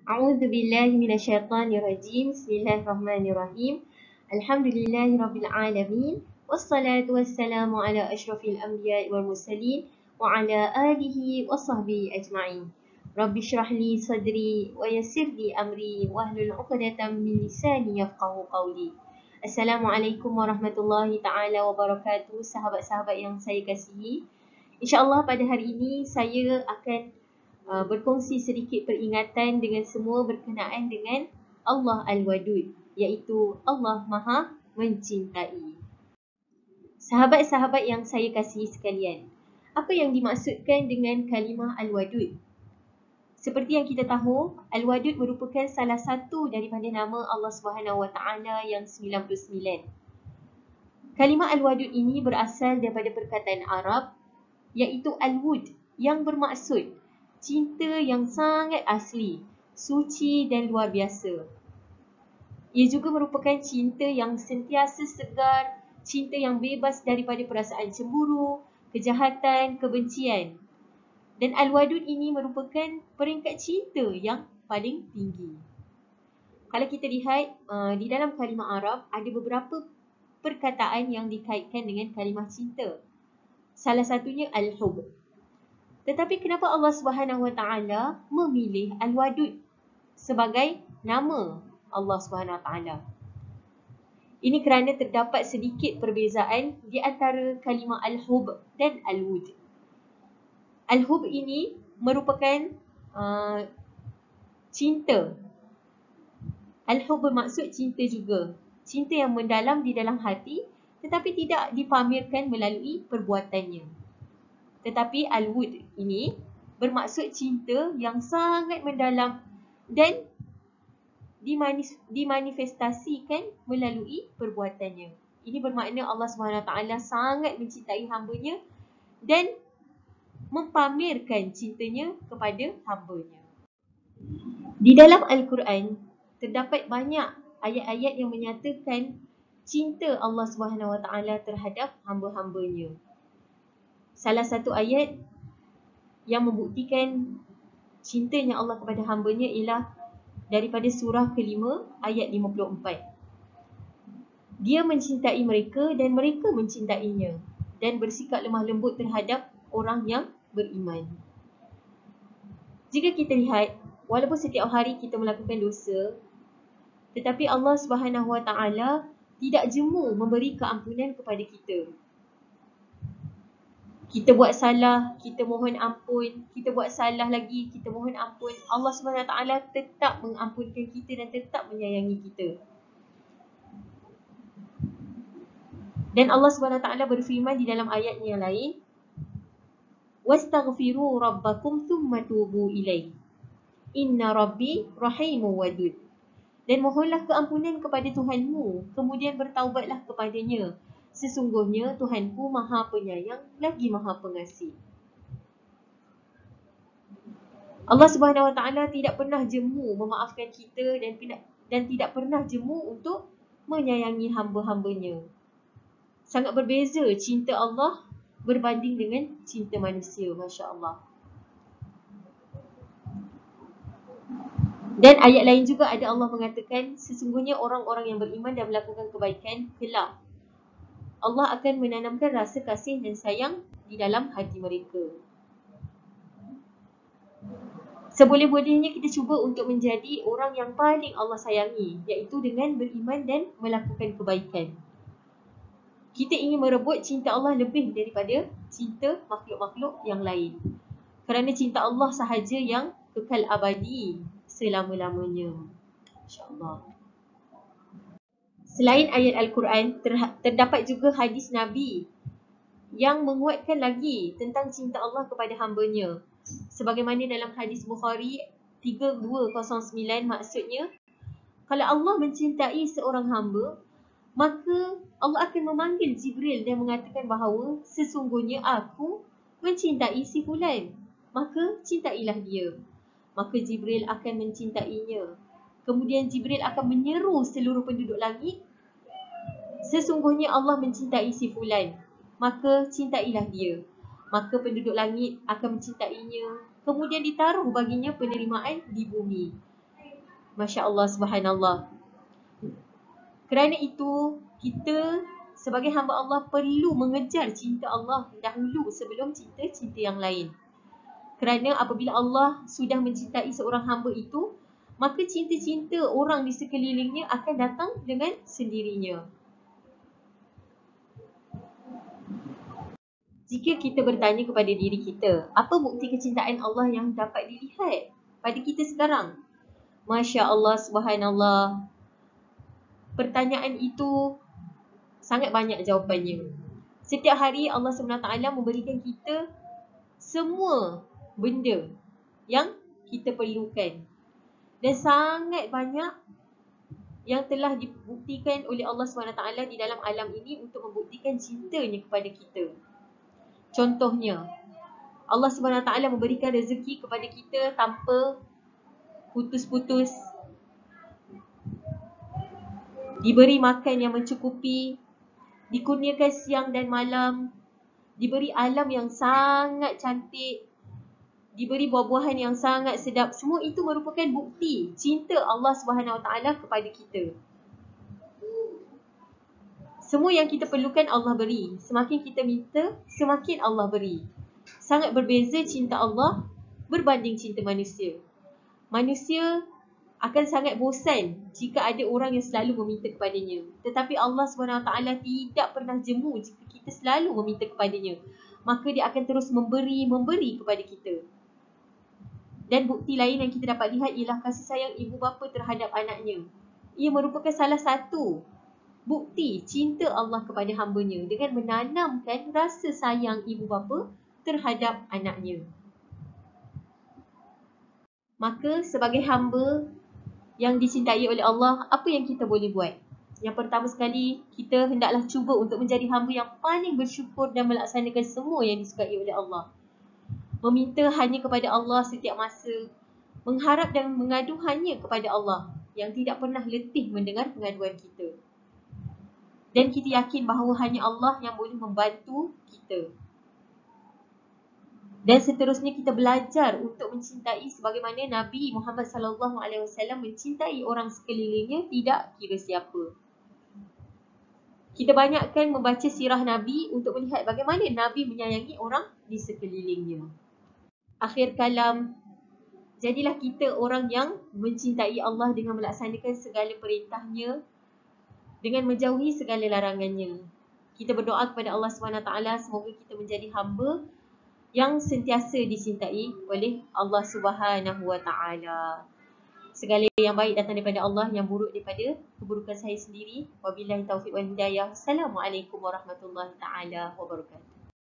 A'udzu billahi minasyaitonir rajim. Bismillahirrahmanirrahim. Alhamdulillahirabbil alamin. Wassalatu wassalamu ala asyrafil anbiya'i wal mursalin wa ala alihi wa sahbihi ajma'in. Rabbi shrah li sadri wa yassir li amri wahlul 'uqdatam min lisani yafqahu qawli. Assalamualaikum warahmatullahi taala wabarakatuh, sahabat-sahabat yang saya kasihi. InsyaAllah pada hari ini saya akan berkongsi sedikit peringatan dengan semua berkenaan dengan Allah Al-Wadud, iaitu Allah Maha Mencintai. Sahabat-sahabat yang saya kasihi sekalian, apa yang dimaksudkan dengan kalimah Al-Wadud? Seperti yang kita tahu, Al-Wadud merupakan salah satu daripada nama Allah Subhanahu Wa Taala yang 99. Kalimah Al-Wadud ini berasal daripada perkataan Arab, iaitu Al-Wud, yang bermaksud cinta yang sangat asli, suci dan luar biasa. Ia juga merupakan cinta yang sentiasa segar, cinta yang bebas daripada perasaan cemburu, kejahatan, kebencian. Dan Al-Wadud ini merupakan peringkat cinta yang paling tinggi. Kalau kita lihat di dalam kalimah Arab, ada beberapa perkataan yang dikaitkan dengan kalimah cinta. Salah satunya Al-Hub. Tetapi kenapa Allah Subhanahu Wa Taala memilih Al-Wadud sebagai nama Allah Subhanahu Wa Taala? Ini kerana terdapat sedikit perbezaan di antara kalimah Al-Hub dan Al-Wud. Al-Hub ini merupakan cinta. Al-Hub bermaksud cinta juga. Cinta yang mendalam di dalam hati tetapi tidak dipamerkan melalui perbuatannya. Tetapi Al-Wud ini bermaksud cinta yang sangat mendalam dan dimanifestasikan melalui perbuatannya. Ini bermakna Allah SWT sangat mencintai hamba-Nya dan mempamerkan cintanya kepada hamba-Nya. Di dalam Al-Quran terdapat banyak ayat-ayat yang menyatakan cinta Allah SWT terhadap hamba-hamba-Nya. Salah satu ayat yang membuktikan cintanya Allah kepada hamba-Nya ialah daripada surah kelima ayat 54. Dia mencintai mereka dan mereka mencintainya dan bersikap lemah lembut terhadap orang yang beriman. Jika kita lihat, walaupun setiap hari kita melakukan dosa, tetapi Allah Subhanahu Wa Taala tidak jemu memberi keampunan kepada kita. Kita buat salah, kita mohon ampun, kita buat salah lagi, kita mohon ampun. Allah SWT tetap mengampunkan kita dan tetap menyayangi kita. Dan Allah SWT berfirman di dalam ayat yang lain, "Wastaghfiru rabbakum thumma tubu ilaih. Inna rabbi rahimu wadud." Dan mohonlah keampunan kepada Tuhanmu, kemudian bertaubatlah kepadanya. Sesungguhnya Tuhanku Maha Penyayang lagi Maha Pengasih. Allah Subhanahu Wa Taala tidak pernah jemu memaafkan kita dan tidak pernah jemu untuk menyayangi hamba-hamba-Nya. Sangat berbeza cinta Allah berbanding dengan cinta manusia, masya-Allah. Dan ayat lain juga ada Allah mengatakan, sesungguhnya orang-orang yang beriman dan melakukan kebaikan kelak Allah akan menanamkan rasa kasih dan sayang di dalam hati mereka. Seboleh-bolehnya kita cuba untuk menjadi orang yang paling Allah sayangi, iaitu dengan beriman dan melakukan kebaikan. Kita ingin merebut cinta Allah lebih daripada cinta makhluk-makhluk yang lain. Kerana cinta Allah sahaja yang kekal abadi selama-lamanya. InsyaAllah. Selain ayat Al-Quran, terdapat juga hadis Nabi yang menguatkan lagi tentang cinta Allah kepada hamba-Nya. Sebagaimana dalam hadis Bukhari 3209, maksudnya, kalau Allah mencintai seorang hamba, maka Allah akan memanggil Jibril dan mengatakan bahawa sesungguhnya aku mencintai si fulan, maka cintailah dia. Maka Jibril akan mencintainya. Kemudian Jibril akan menyeru seluruh penduduk langit, sesungguhnya Allah mencintai si fulan, maka cintailah dia. Maka penduduk langit akan mencintainya. Kemudian ditaruh baginya penerimaan di bumi. Masya Allah, subhanallah. Kerana itu, kita sebagai hamba Allah perlu mengejar cinta Allah dahulu sebelum cinta-cinta yang lain. Kerana apabila Allah sudah mencintai seorang hamba itu, maka cinta-cinta orang di sekelilingnya akan datang dengan sendirinya. Jika kita bertanya kepada diri kita, apa bukti kecintaan Allah yang dapat dilihat pada kita sekarang? Masya Allah, subhanallah. Pertanyaan itu sangat banyak jawapannya. Setiap hari Allah SWT memberikan kita semua benda yang kita perlukan. Dan sangat banyak yang telah dibuktikan oleh Allah SWT di dalam alam ini untuk membuktikan cintanya kepada kita. Contohnya, Allah SWT memberikan rezeki kepada kita tanpa putus-putus. Diberi makan yang mencukupi, dikurniakan siang dan malam, diberi alam yang sangat cantik, diberi buah-buahan yang sangat sedap. Semua itu merupakan bukti cinta Allah SWT kepada kita. Semua yang kita perlukan Allah beri. Semakin kita minta, semakin Allah beri. Sangat berbeza cinta Allah berbanding cinta manusia. Manusia akan sangat bosan jika ada orang yang selalu meminta kepadanya. Tetapi Allah SWT tidak pernah jemu jika kita selalu meminta kepadanya. Maka dia akan terus memberi kepada kita. Dan bukti lain yang kita dapat lihat ialah kasih sayang ibu bapa terhadap anaknya. Ia merupakan salah satu bukti cinta Allah kepada hambanya dengan menanamkan rasa sayang ibu bapa terhadap anaknya. Maka sebagai hamba yang dicintai oleh Allah, apa yang kita boleh buat? Yang pertama sekali, kita hendaklah cuba untuk menjadi hamba yang paling bersyukur dan melaksanakan semua yang disukai oleh Allah. Meminta hanya kepada Allah setiap masa, mengharap dan mengadu hanya kepada Allah yang tidak pernah letih mendengar pengaduan kita. Dan kita yakin bahawa hanya Allah yang boleh membantu kita. Dan seterusnya kita belajar untuk mencintai sebagaimana Nabi Muhammad SAW mencintai orang sekelilingnya tidak kira siapa. Kita banyakkan membaca sirah Nabi untuk melihat bagaimana Nabi menyayangi orang di sekelilingnya. Akhir kalam, jadilah kita orang yang mencintai Allah dengan melaksanakan segala perintahnya, dengan menjauhi segala larangannya. Kita berdoa kepada Allah SWT, semoga kita menjadi hamba yang sentiasa dicintai oleh Allah SWT. Segala yang baik datang daripada Allah, yang buruk daripada keburukan saya sendiri. Wabillahi taufiq wal hidayah. Assalamualaikum warahmatullahi taala wabarakatuh.